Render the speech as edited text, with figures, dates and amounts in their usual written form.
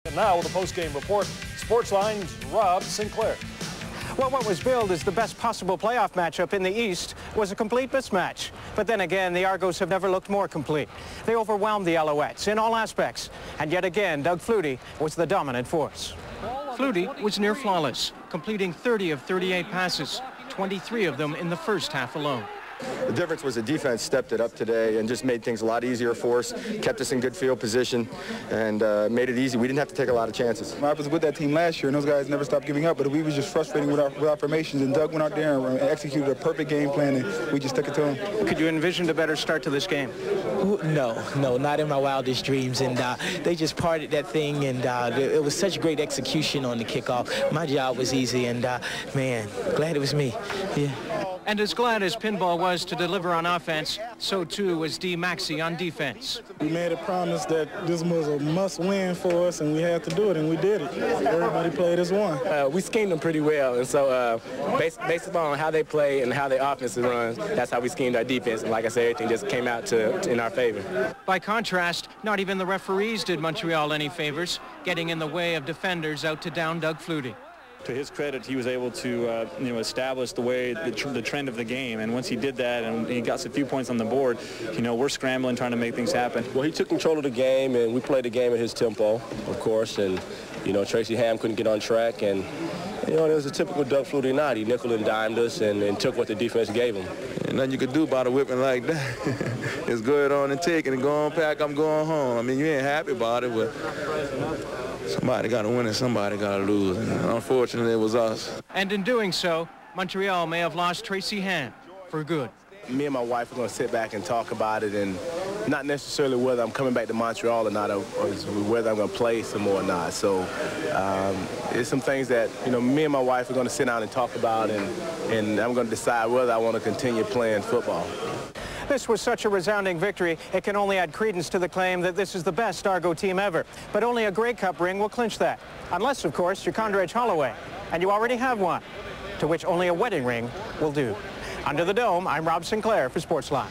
And now with a post-game report, Sportsline's Rob Sinclair. Well, what was billed as the best possible playoff matchup in the East was a complete mismatch. But then again, the Argos have never looked more complete. They overwhelmed the Alouettes in all aspects. And yet again, Doug FLUTIE was the dominant force. FLUTIE was near flawless, completing 30 of 38 passes, 23 of them in the first half alone. The difference was the defense stepped it up today and just made things a lot easier for us, kept us in good field position, and made it easy. We didn't have to take a lot of chances. I was with that team last year, and those guys never stopped giving up, but we was just frustrating with our formations, and Doug went out there and executed a perfect game plan, and we just took it to him. Could you envision a better start to this game? No, not in my wildest dreams, and they just parted that thing, and it was such great execution on the kickoff. My job was easy, and man, glad it was me. Yeah. And as glad as Pinball was to deliver on offense, so too was MAXIE on defense. We made a promise that this was a must-win for us, and we had to do it, and we did it. Everybody played as one. We schemed them pretty well, and so based upon how they play and how their offense runs, that's how we schemed our defense. And like I said, everything just came out in our favor. By contrast, not even the referees did Montreal any favors, getting in the way of defenders out to down Doug FLUTIE. To his credit, he was able to establish the trend of the game, and once he did that and he got a few points on the board, we're scrambling trying to make things happen. Well, he took control of the game, and we played the game at his tempo, of course, and TRACY HAM couldn't get on track, and it was a typical Doug FLUTIE night. He nickel and dimed us and took what the defense gave him. And nothing you could do about a whipping like that. It's go ahead on and take it and go on pack, I'm going home. I mean, you ain't happy about it, but somebody got to win and somebody got to lose. And unfortunately, it was us. And in doing so, Montreal may have lost TRACY HAM for good. Me and my wife are going to sit back and talk about it, and not necessarily whether I'm coming back to Montreal or not, or whether I'm going to play some more or not. So there's some things that, me and my wife are going to sit down and talk about, and I'm going to decide whether I want to continue playing football. This was such a resounding victory, it can only add credence to the claim that this is the best Argo team ever. But only a Grey Cup ring will clinch that. Unless, of course, you're Condredge Holloway. And you already have one, to which only a wedding ring will do. Under the dome, I'm Rob Sinclair for Sportsline.